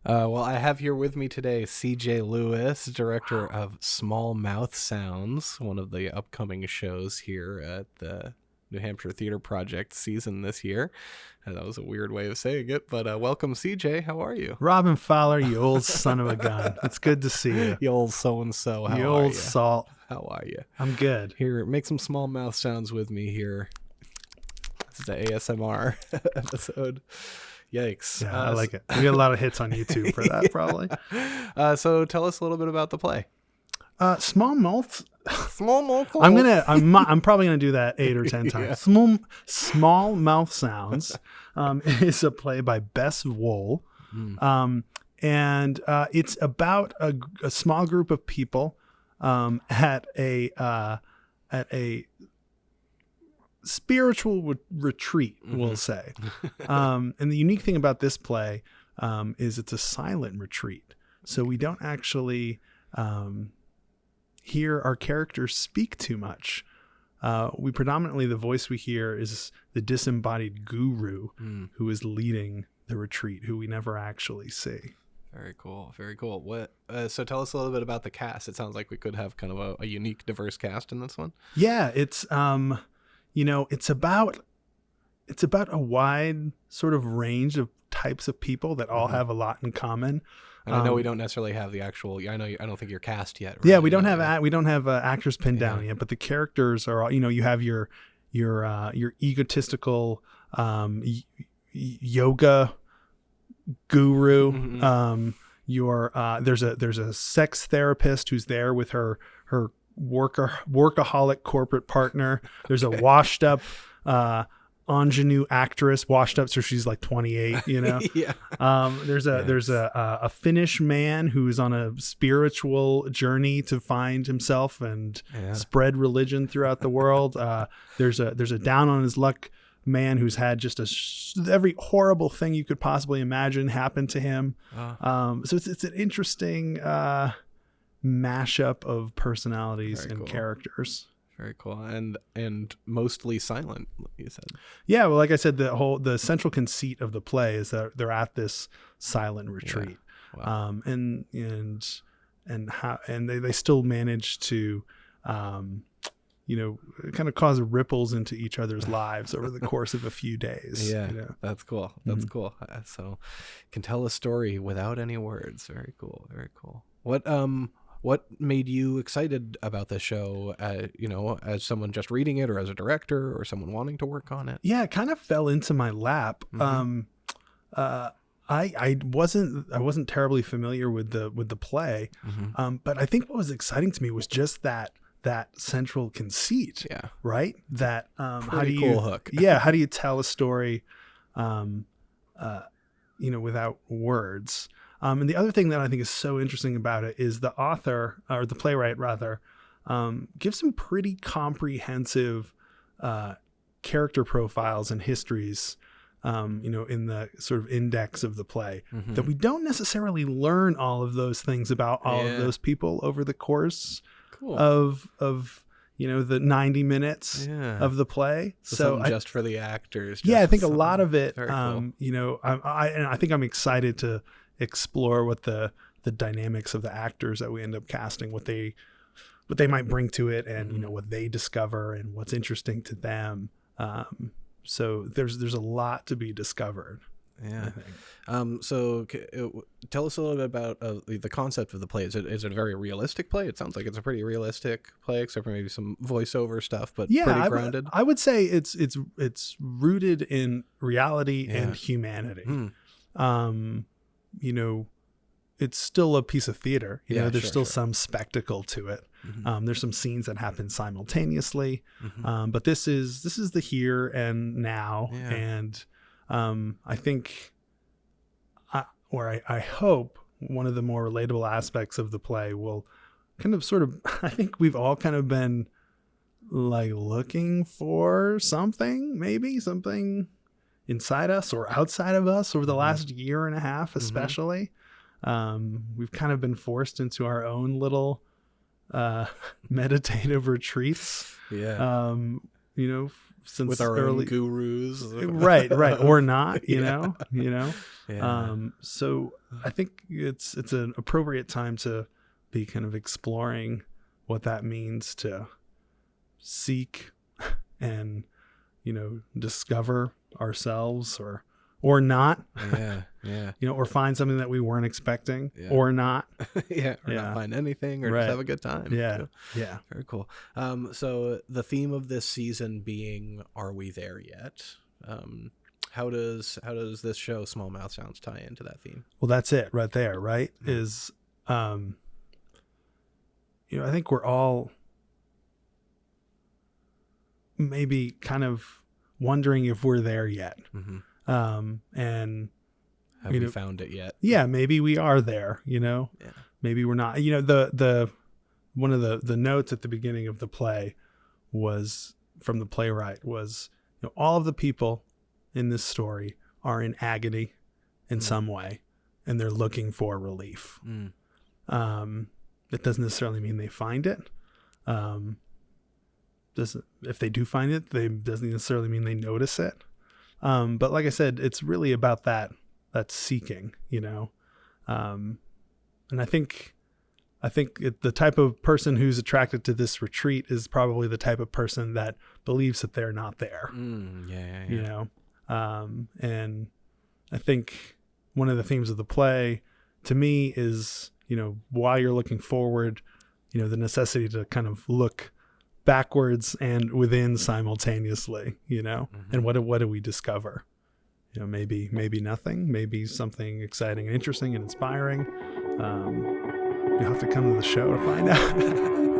Well, I have here with me today CJ Lewis, director of Small Mout Sounds, one of the upcoming shows here at the New Hampshire Theater Project season this year. That was a weird way of saying it, but welcome, CJ. How are you? Robin Fowler, you old son of a gun. It's good to see you. You old so-and-so. How You are old you? salt. How are you? I'm good. Here, make some small mouth sounds with me here. This is the ASMR episode. Yikes. Yeah, I like it. We get a lot of hits on YouTube for that, probably. So tell us a little bit about the play. Small Mout. Small Mout. I'm probably gonna do that 8 or 10 times. Yeah. Small Mout Sounds is a play by Bess Wohl, and it's about a small group of people at a spiritual retreat, we'll say. And the unique thing about this play is it's a silent retreat, so we don't actually hear our characters speak too much. We predominantly, the voice we hear is the disembodied guru who is leading the retreat, who we never actually see. Very cool. Very cool. What? So tell us a little bit about the cast. It sounds like we could have kind of a unique, diverse cast in this one. Yeah, it's it's about a wide sort of range of types of people that all have a lot in common. And I know we don't necessarily have the actual. I don't think you're cast yet. Right? Yeah, we don't have actors pinned down yet, but the characters are all. You have your egotistical yoga guru. There's a sex therapist who's there with her workaholic corporate partner. There's a washed up ingenue actress, washed up so she's like 28, Yeah. There's a Finnish man who's on a spiritual journey to find himself and spread religion throughout the world. There's a down on his luck man who's had just every horrible thing you could possibly imagine happen to him. So it's an interesting mashup of personalities and characters. Very cool. And mostly silent, you said. Yeah, well, like I said, the central conceit of the play is that they're at this silent retreat. Yeah. Wow. And they still manage to kind of cause ripples into each other's lives over the course of a few days. Yeah. That's cool. That's cool. So can tell a story without any words. Very cool. Very cool. What made you excited about the show, as someone just reading it or as a director or someone wanting to work on it? Yeah, it kind of fell into my lap. I wasn't terribly familiar with the play, but I think what was exciting to me was just that central conceit. Yeah. Right? That cool hook. Yeah, how do you tell a story without words? And the other thing that I think is so interesting about it is the author, or the playwright rather, gives some pretty comprehensive character profiles and histories, in the sort of index of the play, that we don't necessarily learn all of those things about all of those people over the course of the 90 minutes of the play. So just for the actors. I think a lot of it, cool. I think I'm excited to explore what the dynamics of the actors that we end up casting, what they might bring to it, and what they discover and what's interesting to them. So there's a lot to be discovered. Yeah. So tell us a little bit about the concept of the play. Is it a very realistic play? It sounds like it's a pretty realistic play, except for maybe some voiceover stuff, but pretty grounded. I would say it's rooted in reality and humanity. It's still a piece of theater. There's still some spectacle to it. There's some scenes that happen simultaneously, but this is the here and now. And I think, I hope one of the more relatable aspects of the play will kind of I think we've all kind of been like looking for something inside us or outside of us over the last year and a half, especially. We've kind of been forced into our own little meditative retreats. since with our early own gurus. right, or not, Yeah. Yeah. So I think it's an appropriate time to be kind of exploring what that means to seek and discover ourselves or not, Yeah. Yeah. or find something that we weren't expecting Yeah. or not. Yeah. Or Yeah. not find anything, or Right. just have a good time. Yeah. too. Yeah. Very cool. So the theme of this season being "Are we there yet?" How does this show Small Mout Sounds tie into that theme? Well, that's it right there, right? Mhm. Is I think we're all maybe kind of wondering if we're there yet. Mm-hmm. And Have we found it yet? yeah, maybe we are there, Yeah. maybe we're not. The one of the notes at the beginning of the play was from the playwright was, all of the people in this story are in agony in some way, and they're looking for relief. That doesn't necessarily mean they find it. If they do find it, doesn't necessarily mean they notice it. But like I said, it's really about that seeking, and I think the type of person who's attracted to this retreat is probably the type of person that believes that they're not there. Yeah. And I think one of the themes of the play to me is, while you're looking forward, the necessity to kind of look backwards and within simultaneously, and what do we discover? Maybe nothing, maybe something exciting and interesting and inspiring. You'll have to come to the show to find out.